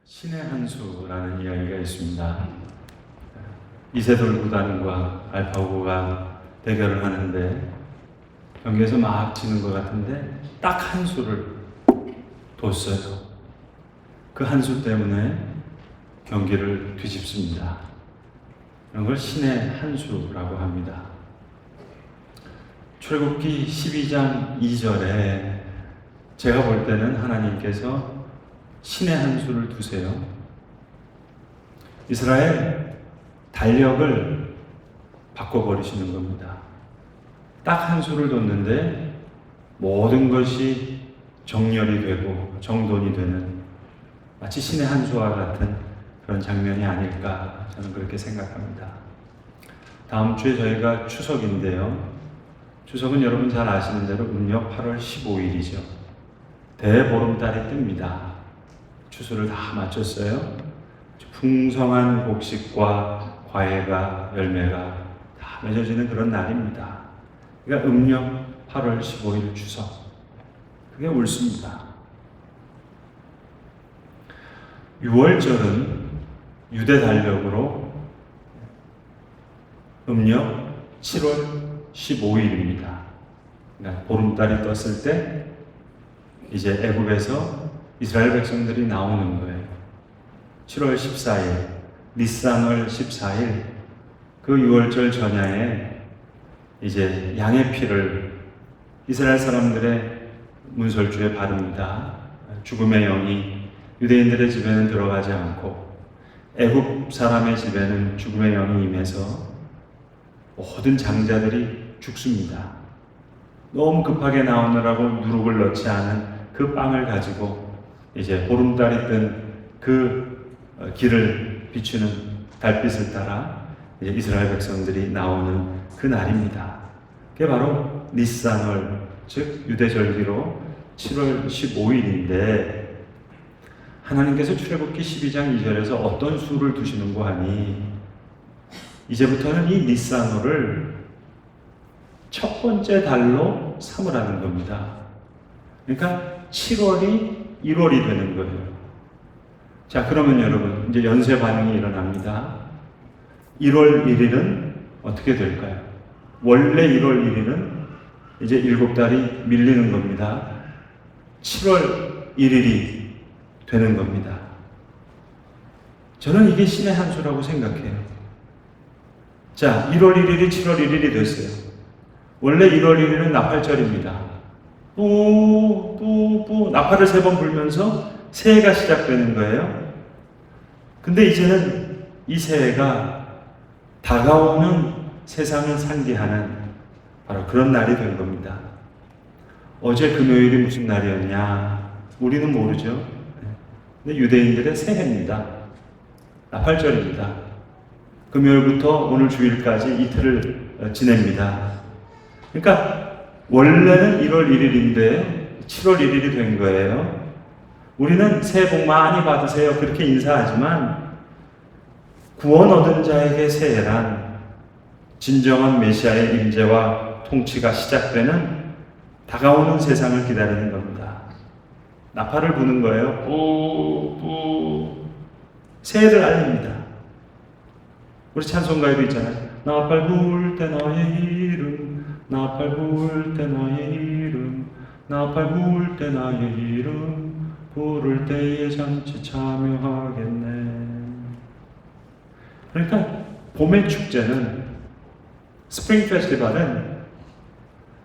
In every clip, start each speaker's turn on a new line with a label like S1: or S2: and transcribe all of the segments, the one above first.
S1: 신의 한 수라는 이야기가 있습니다. 이세돌 구단과 알파고가 대결을 하는데 경기에서 막 지는 것 같은데 딱 한 수를 뒀어요. 그 한 수 때문에 경기를 뒤집습니다. 이런 걸 신의 한 수라고 합니다. 출애굽기 12장 2절에 제가 볼 때는 하나님께서 신의 한 수를 두세요. 이스라엘 달력을 바꿔버리시는 겁니다. 딱 한 수를 뒀는데 모든 것이 정렬이 되고 정돈이 되는 마치 신의 한 수와 같은 그런 장면이 아닐까 저는 그렇게 생각합니다. 다음 주에 저희가 추석인데요. 추석은 여러분 잘 아시는 대로 음력 8월 15일이죠. 대보름달이 뜹니다. 추수를 다 마쳤어요. 풍성한 곡식과 과일과 열매가 다 맺어지는 그런 날입니다. 그러니까 음력 8월 15일 추석. 그게 옳습니다. 6월절은 유대 달력으로 음력 7월 15일입니다. 그러니까 보름달이 떴을 때 이제 애굽에서 이스라엘 백성들이 나오는 거예요. 7월 14일, 니산월 14일, 그 6월절 전야에 이제 양의 피를 이스라엘 사람들의 문설주에 바릅니다. 죽음의 영이 유대인들의 집에는 들어가지 않고 애굽 사람의 집에는 죽음의 영이 임해서 모든 장자들이 죽습니다. 너무 급하게 나오느라고 누룩을 넣지 않은 그 빵을 가지고 이제 보름달이 뜬 그 길을 비추는 달빛을 따라 이제 이스라엘 백성들이 나오는 그 날입니다. 그게 바로 니산월, 즉 유대절기로 7월 15일인데 하나님께서 출애굽기 12장 2절에서 어떤 수를 두시는고 하니 이제부터는 이 니산월을 첫 번째 달로 삼으라는 겁니다. 그러니까 7월이 1월이 되는 거예요. 자, 그러면 여러분, 이제 연쇄 반응이 일어납니다. 1월 1일은 어떻게 될까요? 원래 1월 1일은 이제 7달이 밀리는 겁니다. 7월 1일이 되는 겁니다. 저는 이게 신의 한 수라고 생각해요. 자, 1월 1일이 7월 1일이 됐어요. 원래 1월 1일은 나팔절입니다. 뿌 나팔을 3번 불면서 새해가 시작되는 거예요. 근데 이제는 이 새해가 다가오는 세상을 상기하는 바로 그런 날이 된 겁니다. 어제 금요일이 무슨 날이었냐? 우리는 모르죠. 근데 유대인들의 새해입니다. 나팔절입니다. 금요일부터 오늘 주일까지 이틀을 지냅니다. 그러니까 원래는 1월 1일인데 7월 1일이 된 거예요. 우리는 새해 복 많이 받으세요 그렇게 인사하지만 구원 얻은 자에게 새해란 진정한 메시아의 임재와 통치가 시작되는 다가오는 세상을 기다리는 겁니다. 나팔을 부는 거예요. 뿌 새해를 알립니다. 우리 찬송가에도 있잖아요. 나팔 불 때 나의 이름, 나팔 불 때 나의 이름, 나팔 불 때 나의 이름, 부를 때에 잔치 참여하겠네. 그러니까 봄의 축제는, 스프링 페스티벌은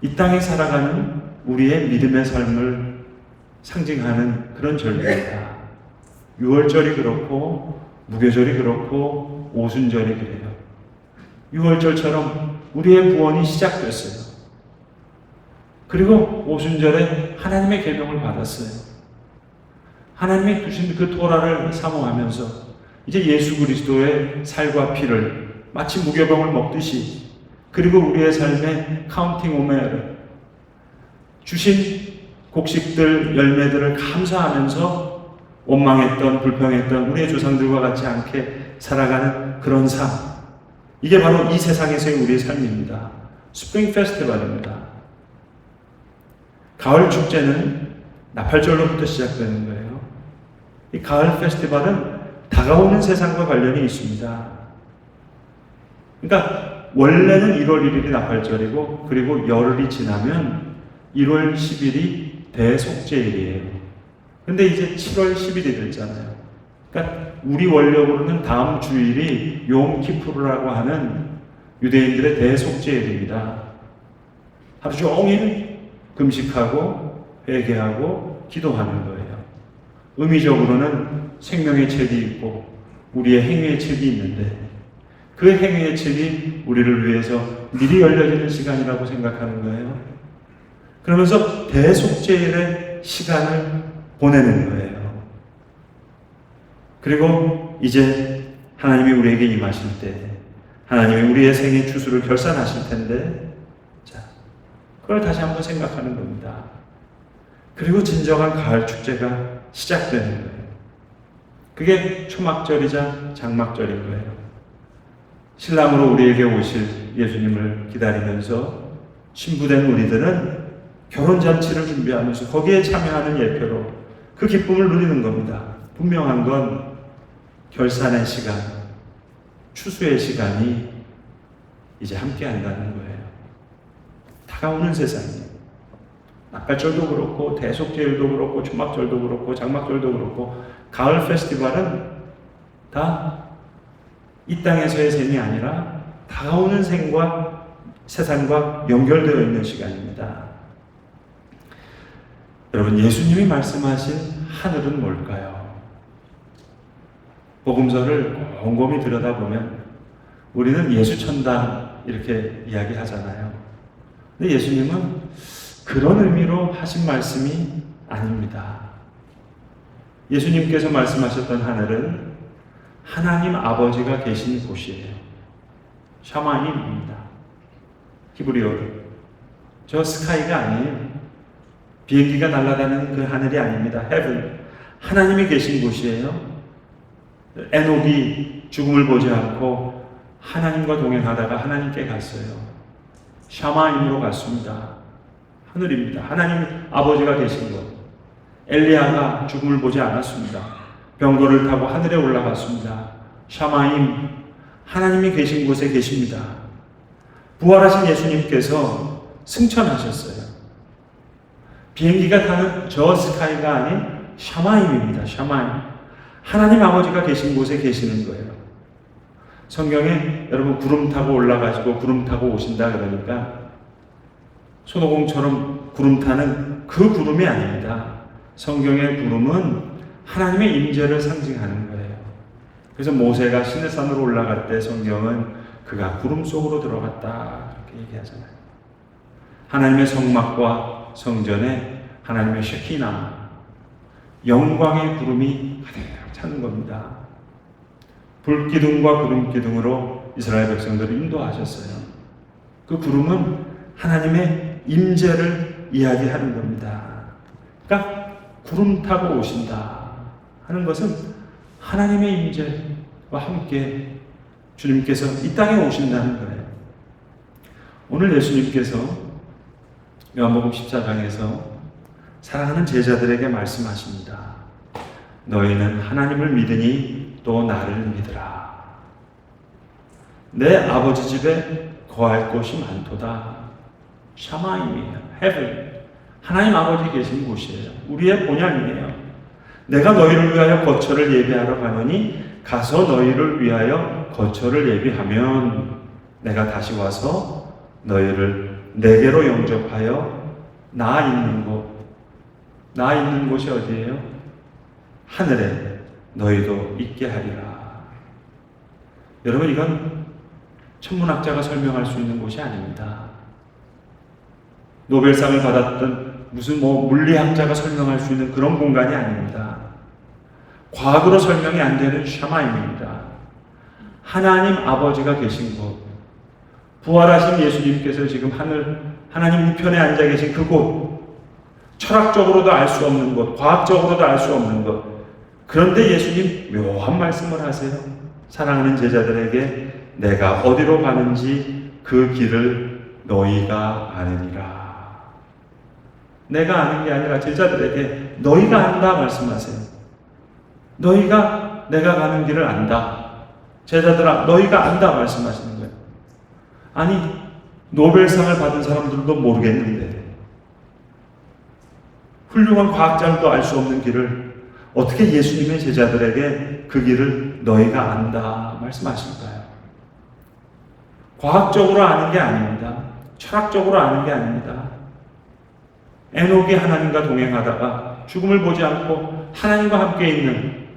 S1: 이 땅에 살아가는 우리의 믿음의 삶을 상징하는 그런 절기입니다. 6월절이 그렇고 무교절이 그렇고 오순절이 그래요. 6월절처럼 우리의 구원이 시작됐어요. 그리고 오순절에 하나님의 계명을 받았어요. 하나님이 주신 그 토라를 사모하면서 이제 예수 그리스도의 살과 피를 마치 무교병을 먹듯이, 그리고 우리의 삶에 카운팅 오메르 주신 곡식들, 열매들을 감사하면서 원망했던, 불평했던 우리의 조상들과 같지 않게 살아가는 그런 삶, 이게 바로 이 세상에서의 우리의 삶입니다. 스프링 페스티벌입니다. 가을 축제는 나팔절로부터 시작되는 거예요. 이 가을 페스티벌은 다가오는 세상과 관련이 있습니다. 그러니까 원래는 1월 1일이 나팔절이고 그리고 열흘이 지나면 1월 10일이 대속죄일이에요. 근데 이제 7월 10일이 됐잖아요. 그러니까 우리 원력으로는 다음 주일이 욤키푸르라고 하는 유대인들의 대속죄일입니다. 하루 종일 금식하고 회개하고 기도하는 거예요. 의미적으로는 생명의 책이 있고 우리의 행위의 책이 있는데 그 행위의 책이 우리를 위해서 미리 열려지는 시간이라고 생각하는 거예요. 그러면서 대속죄일의 시간을 보내는 거예요. 그리고 이제 하나님이 우리에게 임하실 때 하나님이 우리의 생의 추수를 결산하실 텐데 자, 그걸 다시 한번 생각하는 겁니다. 그리고 진정한 가을 축제가 시작되는 거예요. 그게 초막절이자 장막절인 거예요. 신랑으로 우리에게 오실 예수님을 기다리면서 신부된 우리들은 결혼잔치를 준비하면서 거기에 참여하는 예표로 그 기쁨을 누리는 겁니다. 분명한 건 결산의 시간, 추수의 시간이 이제 함께 한다는 거예요. 다가오는 세상이에요. 나팔절도 그렇고 대속죄일도 그렇고 초막절도 그렇고 장막절도 그렇고 가을 페스티벌은 다 이 땅에서의 생이 아니라 다가오는 생과 세상과 연결되어 있는 시간입니다. 여러분, 예수님이 말씀하신 하늘은 뭘까요? 복음서를 곰곰이 들여다보면 우리는 예수천당 이렇게 이야기하잖아요. 근데 예수님은 그런 의미로 하신 말씀이 아닙니다. 예수님께서 말씀하셨던 하늘은 하나님 아버지가 계신 곳이에요. 샤마임입니다. 히브리어로. 저 스카이가 아니에요. 비행기가 날아다니는 그 하늘이 아닙니다. heaven. 하나님이 계신 곳이에요. 에녹이 죽음을 보지 않고 하나님과 동행하다가 하나님께 갔어요. 샤마임으로 갔습니다. 하늘입니다. 하나님 아버지가 계신 곳. 엘리야가 죽음을 보지 않았습니다. 병거를 타고 하늘에 올라갔습니다. 샤마임, 하나님이 계신 곳에 계십니다. 부활하신 예수님께서 승천하셨어요. 비행기가 타는 저 스카이가 아닌 샤마임입니다. 샤마임. 하나님 아버지가 계신 곳에 계시는 거예요. 성경에 여러분 구름 타고 올라가시고 구름 타고 오신다 그러니까 손오공처럼 구름 타는 그 구름이 아닙니다. 성경의 구름은 하나님의 임재를 상징하는 거예요. 그래서 모세가 시내산으로 올라갈 때 성경은 그가 구름 속으로 들어갔다 이렇게 얘기하잖아요. 하나님의 성막과 성전에 하나님의 쉐키나 영광의 구름이 가득 차는 겁니다. 불기둥과 구름기둥으로 이스라엘 백성들을 인도하셨어요. 그 구름은 하나님의 임재를 이야기하는 겁니다. 그러니까 구름 타고 오신다 하는 것은 하나님의 임재와 함께 주님께서 이 땅에 오신다는 거예요. 오늘 예수님께서 요한복음 14장에서 사랑하는 제자들에게 말씀하십니다. 너희는 하나님을 믿으니 또 나를 믿으라. 내 아버지 집에 거할 곳이 많도다. 샤마임이에요. heaven. 하나님 아버지 계신 곳이에요. 우리의 본향이에요. 내가 너희를 위하여 거처를 예비하러 가노니 가서 너희를 위하여 거처를 예비하면 내가 다시 와서 너희를 내게로 영접하여 나 있는 곳이 어디예요? 하늘에 너희도 있게 하리라. 여러분, 이건 천문학자가 설명할 수 있는 곳이 아닙니다. 노벨상을 받았던 무슨 물리학자가 설명할 수 있는 그런 공간이 아닙니다. 과학으로 설명이 안 되는 샤마임입니다. 하나님 아버지가 계신 곳, 부활하신 예수님께서 지금 하나님 우편에 앉아 계신 그곳, 철학적으로도 알 수 없는 곳, 과학적으로도 알 수 없는 것. 그런데 예수님 묘한 말씀을 하세요. 사랑하는 제자들에게 내가 어디로 가는지 그 길을 너희가 아느니라. 내가 아는 게 아니라 제자들에게 너희가 안다 말씀하세요. 너희가 내가 가는 길을 안다. 제자들아, 너희가 안다 말씀하시는 거예요. 아니, 노벨상을 받은 사람들도 모르겠는데 훌륭한 과학자들도 알 수 없는 길을 어떻게 예수님의 제자들에게 그 길을 너희가 안다 말씀하실까요? 과학적으로 아는 게 아닙니다. 철학적으로 아는 게 아닙니다. 에녹이 하나님과 동행하다가 죽음을 보지 않고 하나님과 함께 있는,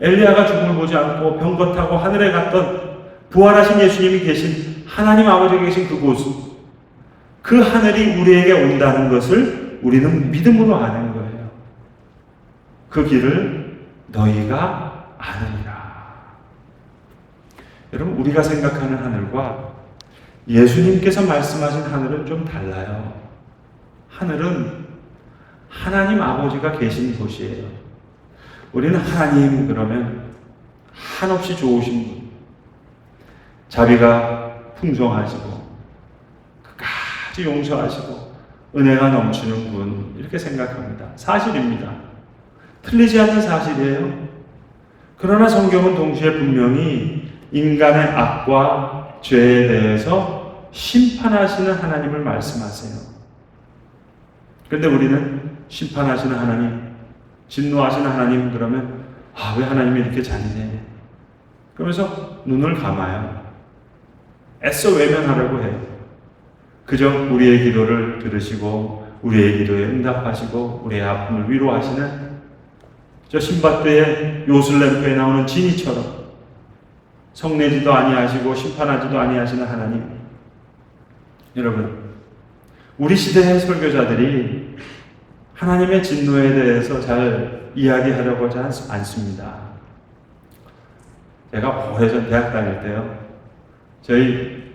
S1: 엘리야가 죽음을 보지 않고 병거 타고 하늘에 갔던 부활하신 예수님이 계신, 하나님 아버지가 계신 그곳, 그 하늘이 우리에게 온다는 것을 우리는 믿음으로 아는 거예요. 그 길을 너희가 아느니라. 여러분, 우리가 생각하는 하늘과 예수님께서 말씀하신 하늘은 좀 달라요. 하늘은 하나님 아버지가 계신 곳이에요. 우리는 하나님 그러면 한없이 좋으신 분, 자비가 풍성하시고 끝까지 용서하시고 은혜가 넘치는 분, 이렇게 생각합니다. 사실입니다. 틀리지 않는 사실이에요. 그러나 성경은 동시에 분명히 인간의 악과 죄에 대해서 심판하시는 하나님을 말씀하세요. 그런데 우리는 심판하시는 하나님, 진노하시는 하나님 그러면 왜 하나님이 이렇게 잔인해? 그러면서 눈을 감아요. 애써 외면하려고 해요. 그저 우리의 기도를 들으시고 우리의 기도에 응답하시고 우리의 아픔을 위로하시는 저 신밧드의 요술램프에 나오는 지니처럼 성내지도 아니하시고 심판하지도 아니하시는 하나님. 여러분, 우리 시대의 설교자들이 하나님의 진노에 대해서 잘 이야기하려고 하지 않습니다. 제가 오래전 대학 다닐 때요, 저희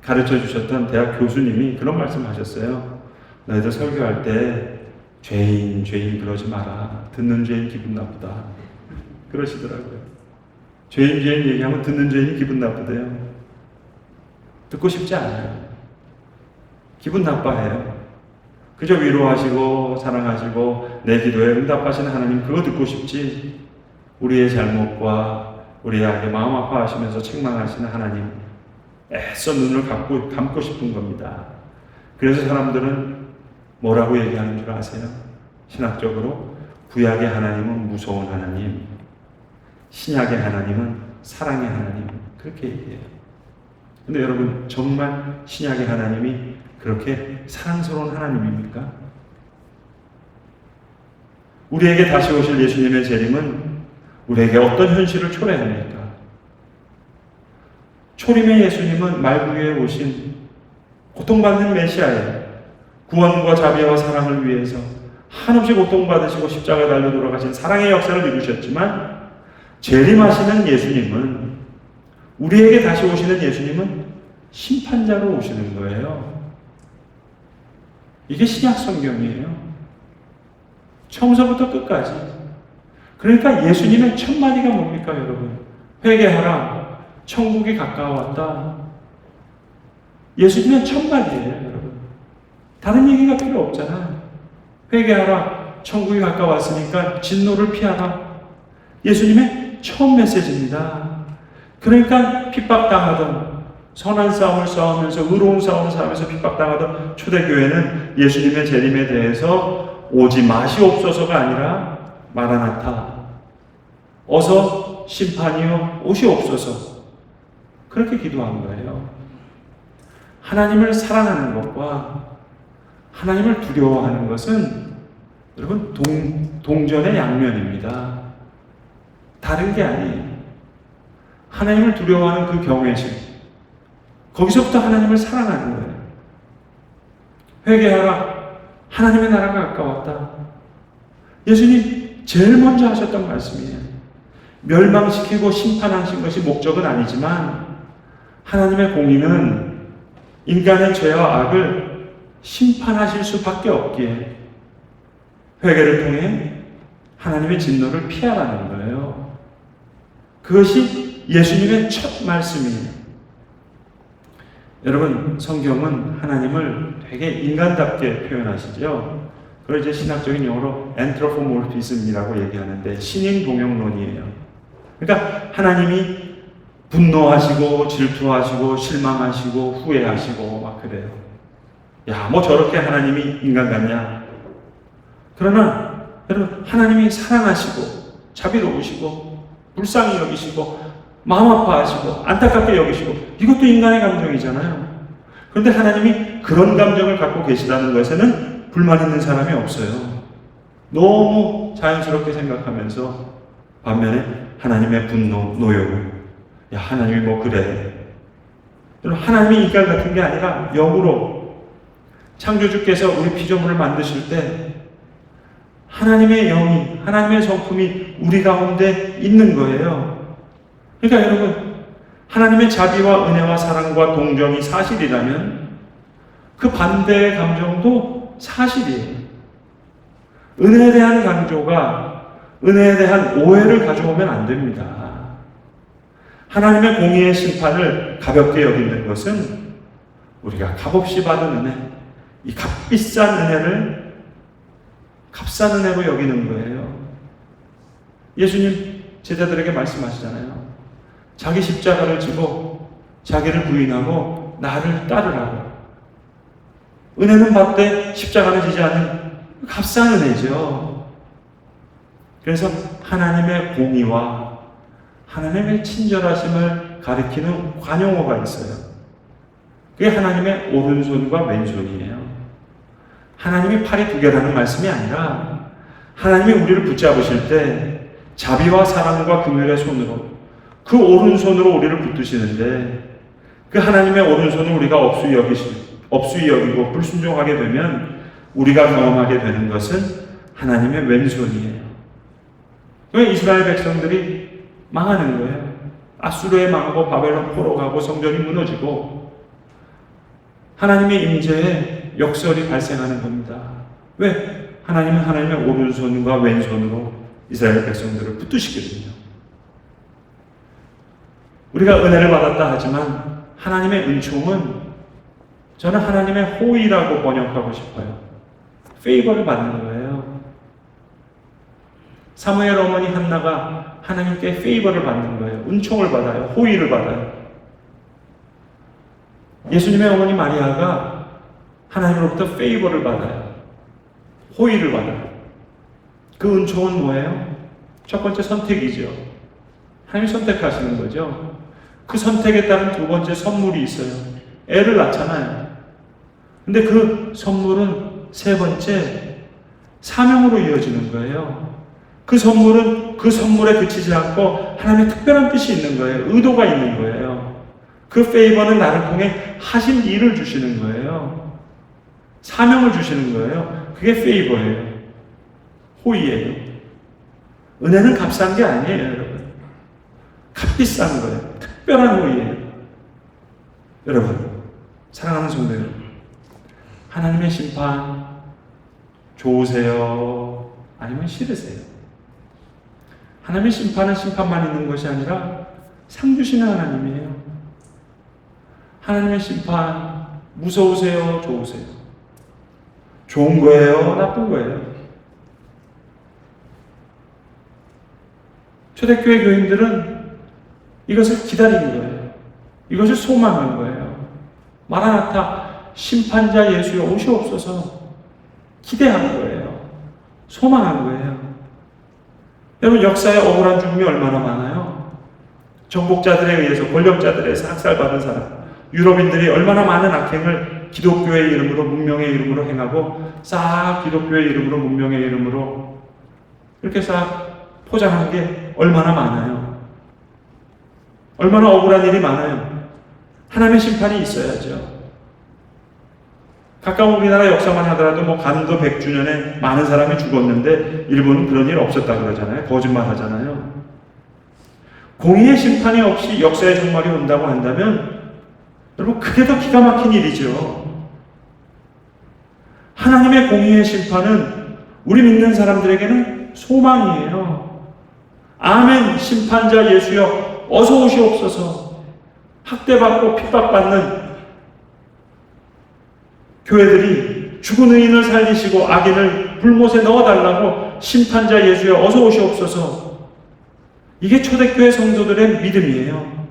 S1: 가르쳐 주셨던 대학 교수님이 그런 말씀 하셨어요. 너희들 설교할 때 죄인 그러지 마라. 듣는 죄인 기분 나쁘다. 그러시더라고요. 죄인 얘기하면 듣는 죄인이 기분 나쁘대요. 듣고 싶지 않아요. 기분 나빠해요. 그저 위로하시고 사랑하시고 내 기도에 응답하시는 하나님, 그거 듣고 싶지, 우리의 잘못과 우리의 악에 마음 아파하시면서 책망하시는 하나님, 애써 눈을 감고 싶은 겁니다. 그래서 사람들은 뭐라고 얘기하는 줄 아세요? 신학적으로 구약의 하나님은 무서운 하나님, 신약의 하나님은 사랑의 하나님, 그렇게 얘기해요. 근데 여러분, 정말 신약의 하나님이 그렇게 사랑스러운 하나님입니까? 우리에게 다시 오실 예수님의 재림은 우리에게 어떤 현실을 초래합니까? 초림의 예수님은 말 위에 오신 고통받는 메시아예요. 구원과 자비와 사랑을 위해서 한없이 고통받으시고 십자가에 달려 돌아가신 사랑의 역사를 이루셨지만, 재림하시는 예수님은, 우리에게 다시 오시는 예수님은 심판자로 오시는 거예요. 이게 신약 성경이에요. 처음서부터 끝까지. 그러니까 예수님의 첫 마디가 뭡니까, 여러분? 회개하라, 천국이 가까웠다. 예수님의 첫 마디예요, 여러분. 다른 얘기가 필요 없잖아. 회개하라, 천국이 가까웠으니까 진노를 피하라. 예수님의 처음 메시지입니다. 그러니까 핍박당하던, 선한 싸움을 싸우면서, 의로운 싸움을 싸우면서 핍박당하던 초대교회는 예수님의 재림에 대해서 오지 마시옵소서가 아니라 마라나타, 어서 심판이여 오시옵소서, 그렇게 기도한 거예요. 하나님을 사랑하는 것과 하나님을 두려워하는 것은 여러분 동전의 양면입니다. 다른 게 아니에요. 하나님을 두려워하는 그 경외심, 거기서부터 하나님을 사랑하는 거예요. 회개하라, 하나님의 나라가 가까웠다. 예수님 제일 먼저 하셨던 말씀이에요. 멸망시키고 심판하신 것이 목적은 아니지만, 하나님의 공의는 인간의 죄와 악을 심판하실 수밖에 없기에 회개를 통해 하나님의 진노를 피하라는 거예요. 그것이 예수님의 첫 말씀이에요. 여러분, 성경은 하나님을 되게 인간답게 표현하시죠. 그걸 이제 신학적인 용어로 엔트로포모르피즘이라고 얘기하는데 신인 동형론이에요. 그러니까 하나님이 분노하시고 질투하시고 실망하시고 후회하시고 막 그래요. 야, 뭐 저렇게 하나님이 인간 같냐? 그러나 여러분, 하나님이 사랑하시고 자비로우시고 불쌍히 여기시고 마음 아파하시고 안타깝게 여기시고 이것도 인간의 감정이잖아요. 그런데 하나님이 그런 감정을 갖고 계시다는 것에는 불만 있는 사람이 없어요. 너무 자연스럽게 생각하면서 반면에 하나님의 분노, 노여움, 야, 하나님이 뭐 그래. 하나님이 인간 같은 게 아니라 역으로 창조주께서 우리 피조물을 만드실 때 하나님의 영이, 하나님의 성품이 우리 가운데 있는 거예요. 그러니까 여러분, 하나님의 자비와 은혜와 사랑과 동정이 사실이라면 그 반대의 감정도 사실이에요. 은혜에 대한 강조가 은혜에 대한 오해를 가져오면 안 됩니다. 하나님의 공의의 심판을 가볍게 여기는 것은 우리가 값없이 받은 은혜, 이 값비싼 은혜를 값싼 은혜로 여기는 거예요. 예수님 제자들에게 말씀하시잖아요. 자기 십자가를 지고 자기를 부인하고 나를 따르라고. 은혜는 받되 십자가는 지지 않는 값싼 은혜죠. 그래서 하나님의 공의와 하나님의 친절하심을 가리키는 관용어가 있어요. 그게 하나님의 오른손과 왼손이에요. 하나님이 팔이 두 개라는 말씀이 아니라 하나님이 우리를 붙잡으실 때 자비와 사랑과 긍휼의 손으로 그 오른손으로 우리를 붙드시는데 그 하나님의 오른손을 우리가 업수히 여기고 불순종하게 되면 우리가 경험하게 되는 것은 하나님의 왼손이에요. 왜 이스라엘 백성들이 망하는 거예요? 아수르에 망하고 바벨론 포로 가고 성전이 무너지고 하나님의 임재에 역설이 발생하는 겁니다. 왜? 하나님은 하나님의 오른손과 왼손으로 이스라엘 백성들을 붙드시거든요. 우리가 은혜를 받았다 하지만 하나님의 은총은 저는 하나님의 호의라고 번역하고 싶어요. 페이버를 받는 거예요. 사무엘 어머니 한나가 하나님께 페이버를 받는 거예요. 은총을 받아요. 호의를 받아요. 예수님의 어머니 마리아가 하나님으로부터 페이버를 받아요. 호의를 받아요. 그 은총은 뭐예요? 첫 번째 선택이죠. 하나님이 선택하시는 거죠. 그 선택에 따른 두 번째 선물이 있어요. 애를 낳잖아요. 근데 그 선물은 세 번째 사명으로 이어지는 거예요. 그 선물은 그 선물에 그치지 않고 하나님의 특별한 뜻이 있는 거예요. 의도가 있는 거예요. 그 페이버는 나를 통해 하신 일을 주시는 거예요. 사명을 주시는 거예요. 그게 페이버예요. 호의예요. 은혜는 값싼 게 아니에요, 여러분. 값비싼 거예요. 특별한 호의예요. 여러분, 사랑하는 성도 여러분, 하나님의 심판 좋으세요? 아니면 싫으세요? 하나님의 심판은 심판만 있는 것이 아니라 상 주시는 하나님이에요. 하나님의 심판 무서우세요? 좋으세요? 좋은 거예요? 나쁜 거예요? 초대교회 교인들은 이것을 기다린 거예요. 이것을 소망한 거예요. 마라나타 심판자 예수여 오시옵소서 기대한 거예요. 소망한 거예요. 여러분, 역사에 억울한 죽음이 얼마나 많아요? 정복자들에 의해서, 권력자들에서 학살받은 사람, 유럽인들이 얼마나 많은 악행을 기독교의 이름으로, 문명의 이름으로 행하고 싹 기독교의 이름으로, 문명의 이름으로 이렇게 싹 포장한 게 얼마나 많아요? 얼마나 억울한 일이 많아요? 하나님의 심판이 있어야죠. 가까운 우리나라 역사만 하더라도 뭐 간도 100주년에 많은 사람이 죽었는데 일본은 그런 일 없었다 그러잖아요. 거짓말 하잖아요. 공의의 심판이 없이 역사의 종말이 온다고 한다면 여러분, 그게 더 기가 막힌 일이죠. 하나님의 공의의 심판은 우리 믿는 사람들에게는 소망이에요. 아멘. 심판자 예수여 어서 오시옵소서. 학대받고 핍박받는 교회들이 죽은 의인을 살리시고 악인을 불못에 넣어달라고 심판자 예수여 어서 오시옵소서. 이게 초대교회 성도들의 믿음이에요.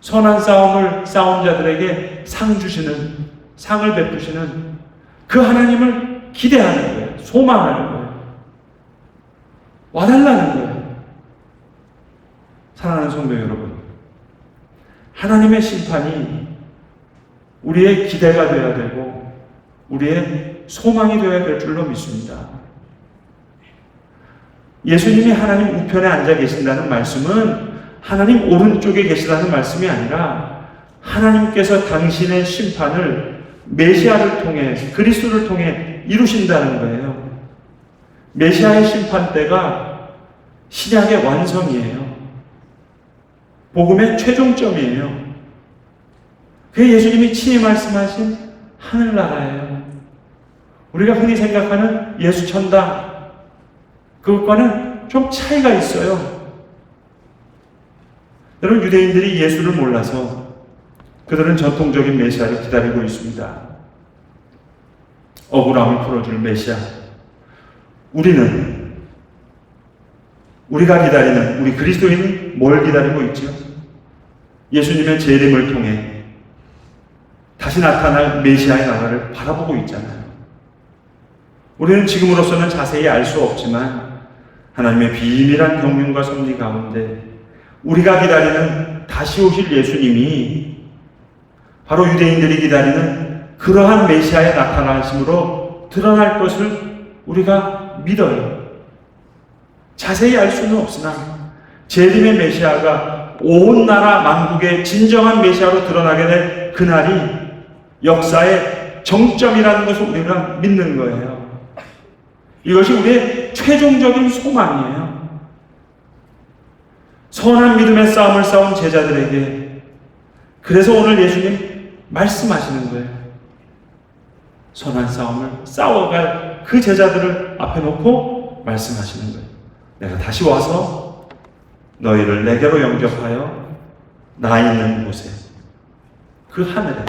S1: 선한 싸움을 싸운 자들에게 상을 베푸시는 그 하나님을 기대하는 거예요. 소망하는 거예요. 와달라는 거예요. 사랑하는 성도 여러분, 하나님의 심판이 우리의 기대가 되어야 되고 우리의 소망이 되어야 될 줄로 믿습니다. 예수님이 하나님 우편에 앉아 계신다는 말씀은 하나님 오른쪽에 계시다는 말씀이 아니라 하나님께서 당신의 심판을 메시아를 통해, 그리스도를 통해 이루신다는 거예요. 메시아의 심판 때가 신약의 완성이에요. 복음의 최종점이에요. 그게 예수님이 친히 말씀하신 하늘나라예요. 우리가 흔히 생각하는 예수 천당, 그것과는 좀 차이가 있어요. 여러분, 유대인들이 예수를 몰라서 그들은 전통적인 메시아를 기다리고 있습니다. 억울함을 풀어줄 메시아. 우리가 기다리는 우리 그리스도인이 뭘 기다리고 있죠? 예수님의 재림을 통해 다시 나타날 메시아의 나라를 바라보고 있잖아요. 우리는 지금으로서는 자세히 알 수 없지만 하나님의 비밀한 경륜과 섭리 가운데 우리가 기다리는 다시 오실 예수님이 바로 유대인들이 기다리는 그러한 메시아의 나타나심으로 드러날 것을 우리가 믿어요. 자세히 알 수는 없으나 재림의 메시아가 온 나라 만국의 진정한 메시아로 드러나게 될 그날이 역사의 정점이라는 것을 우리가 믿는 거예요. 이것이 우리의 최종적인 소망이에요. 선한 믿음의 싸움을 싸운 제자들에게 그래서 오늘 예수님 말씀하시는 거예요. 선한 싸움을 싸워갈 그 제자들을 앞에 놓고 말씀하시는 거예요. 내가 다시 와서 너희를 내게로 영접하여 나 있는 곳에, 그 하늘에,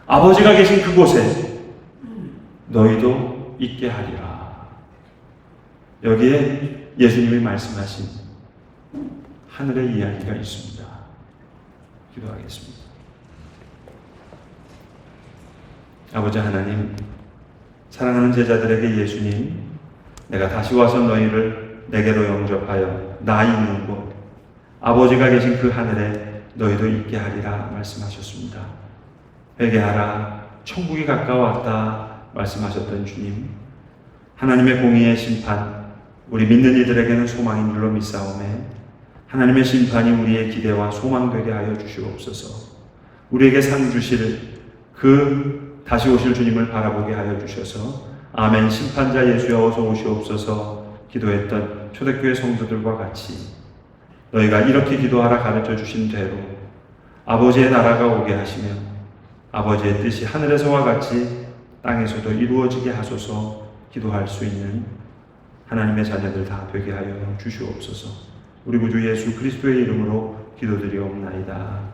S1: 아버지가 계신 그곳에 너희도 있게 하리라. 여기에 예수님이 말씀하신 하늘의 이야기가 있습니다. 기도하겠습니다. 아버지 하나님, 사랑하는 제자들에게 예수님, 내가 다시 와서 너희를 내게로 영접하여 나 있는 곳, 아버지가 계신 그 하늘에 너희도 있게 하리라 말씀하셨습니다. 회개하라, 천국이 가까워왔다 말씀하셨던 주님, 하나님의 공의의 심판, 우리 믿는 이들에게는 소망인 줄로 믿사오매 하나님의 심판이 우리의 기대와 소망되게 하여 주시옵소서. 우리에게 상 주실 그 다시 오실 주님을 바라보게 하여 주셔서 아멘. 심판자 예수여 어서 오시옵소서 기도했던 초대교회 성도들과 같이 너희가 이렇게 기도하라 가르쳐 주신 대로 아버지의 나라가 오게 하시며 아버지의 뜻이 하늘에서와 같이 땅에서도 이루어지게 하소서 기도할 수 있는 하나님의 자녀들 다 되게 하여 주시옵소서. 우리 구주 예수 그리스도의 이름으로 기도드리옵나이다.